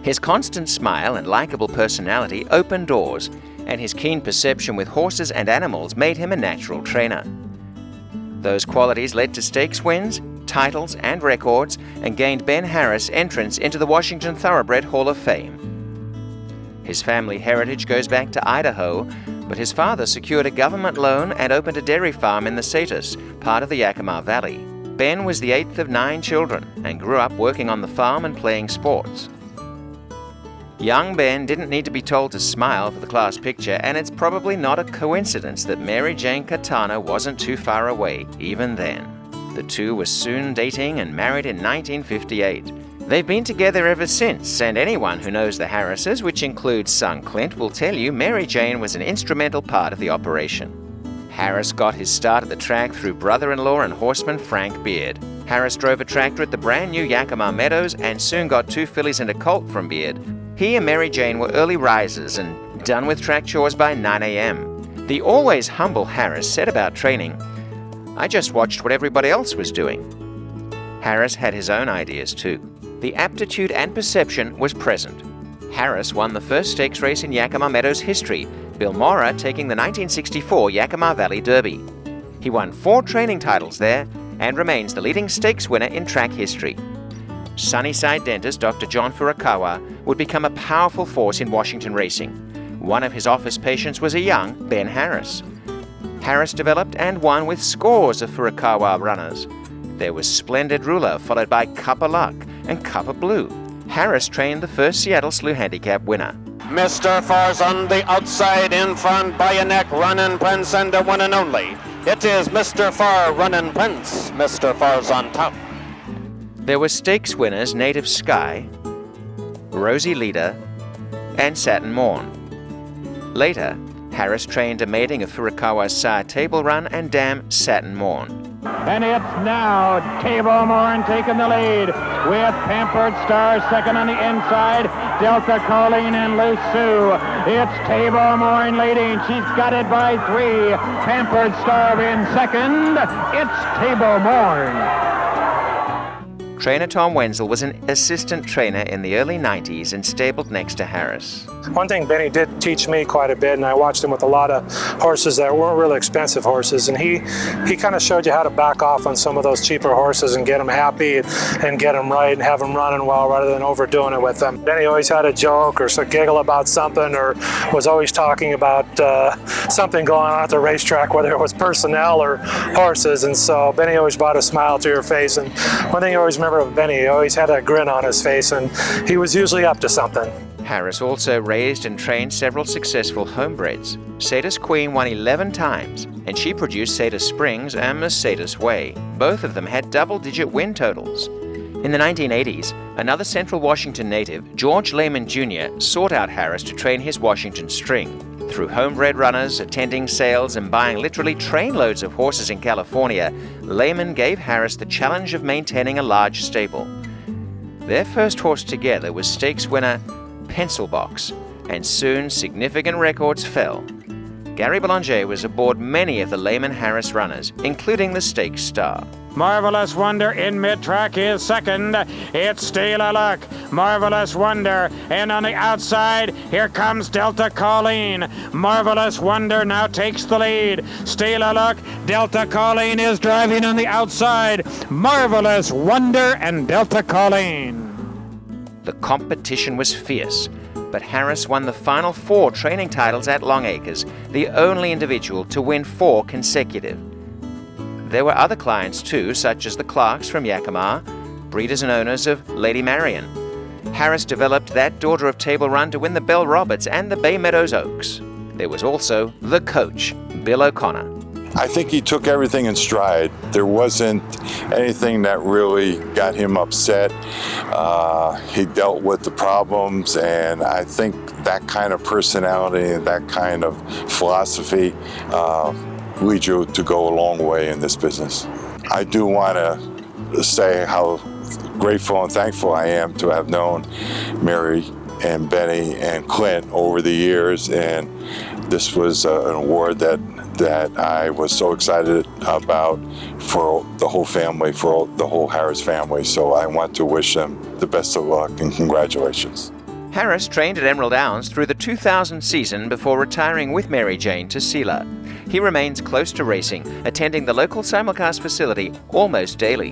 His constant smile and likable personality opened doors, and his keen perception with horses and animals made him a natural trainer. Those qualities led to stakes wins, titles, and records, and gained Ben Harris entrance into the Washington Thoroughbred Hall of Fame. His family heritage goes back to Idaho, but his father secured a government loan and opened a dairy farm in the Satis, part of the Yakima Valley. Ben was the 8th of 9 children and grew up working on the farm and playing sports. Young Ben didn't need to be told to smile for the class picture, and it's probably not a coincidence that Mary Jane Katana wasn't too far away, even then. The two were soon dating and married in 1958. They've been together ever since, and anyone who knows the Harrises, which includes son Clint, will tell you Mary Jane was an instrumental part of the operation. Harris got his start at the track through brother-in-law and horseman Frank Beard. Harris drove a tractor at the brand new Yakima Meadows and soon got 2 fillies and a colt from Beard. He and Mary Jane were early risers and done with track chores by 9 a.m. The always humble Harris said about training, "I just watched what everybody else was doing." Harris had his own ideas too. The aptitude and perception was present. Harris won the first stakes race in Yakima Meadows history, Bill Mora taking the 1964 Yakima Valley Derby. He won 4 training titles there and remains the leading stakes winner in track history. Sunnyside dentist Dr. John Furukawa would become a powerful force in Washington racing. One of his office patients was a young Ben Harris. Harris developed and won with scores of Furukawa runners. There was Splendid Ruler, followed by Cup of Luck and Cup of Blue. Harris trained the first Seattle Slew Handicap winner. Mr. Far's on the outside, in front by a neck, Runnin' Prince and a one and only. It is Mr. Far, Runnin' Prince. Mr. Far's on top. There were stakes winners Native Sky, Rosie Leader, and Satin Morn. Later, Harris trained a mating of Furukawa's Sire Table Run and Dam Satin Morn. And it's now Table Morn taking the lead with Pampered Star second on the inside, Delta Colleen and Loose Sue. It's Table Morn leading. She's got it by 3. Pampered Star in second. It's Table Morn. Trainer Tom Wenzel was an assistant trainer in the early 90s and stabled next to Harris. One thing Benny did teach me quite a bit, and I watched him with a lot of horses that weren't really expensive horses, and he kind of showed you how to back off on some of those cheaper horses and get them happy and get them right and have them running well rather than overdoing it with them. Benny always had a joke or a giggle about something, or was always talking about something going on at the racetrack, whether it was personnel or horses, and so Benny always brought a smile to your face. And one thing I always remember of Benny, he always had a grin on his face, and he was usually up to something. Harris also raised and trained several successful homebreds. Satis Queen won 11 times, and she produced Satis Springs and Miss Satis Way. Both of them had double-digit win totals. In the 1980s, another Central Washington native, George Lehman Jr., sought out Harris to train his Washington string. Through homebred runners, attending sales, and buying literally trainloads of horses in California, Lehman gave Harris the challenge of maintaining a large stable. Their first horse together was stakes winner Pencil Box, and soon significant records fell. Gary Belanger was aboard many of the Lehman Harris runners, including the stakes star. Marvelous Wonder in mid-track is second. It's Steal a Luck. Marvelous Wonder. And on the outside, here comes Delta Colleen. Marvelous Wonder now takes the lead. Steal a Luck. Delta Colleen is driving on the outside. Marvelous Wonder and Delta Colleen. The competition was fierce, but Harris won the final 4 training titles at Long Acres, the only individual to win 4 consecutive. There were other clients too, such as the Clarks from Yakima, breeders and owners of Lady Marion. Harris developed that daughter of Table Run to win the Bell Roberts and the Bay Meadows Oaks. There was also the coach, Bill O'Connor. I think he took everything in stride. There wasn't anything that really got him upset. He dealt with the problems, and I think that kind of personality and that kind of philosophy leads you to go a long way in this business. I do want to say how grateful and thankful I am to have known Mary and Benny and Clint over the years, and this was an award that I was so excited about for the whole family, for the whole Harris family. So I want to wish them the best of luck and congratulations. Harris trained at Emerald Downs through the 2000 season before retiring with Mary Jane to Sealer. He remains close to racing, attending the local simulcast facility almost daily.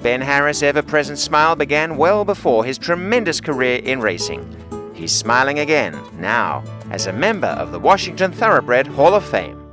Ben Harris' ever-present smile began well before his tremendous career in racing. He's smiling again, now, as a member of the Washington Thoroughbred Hall of Fame.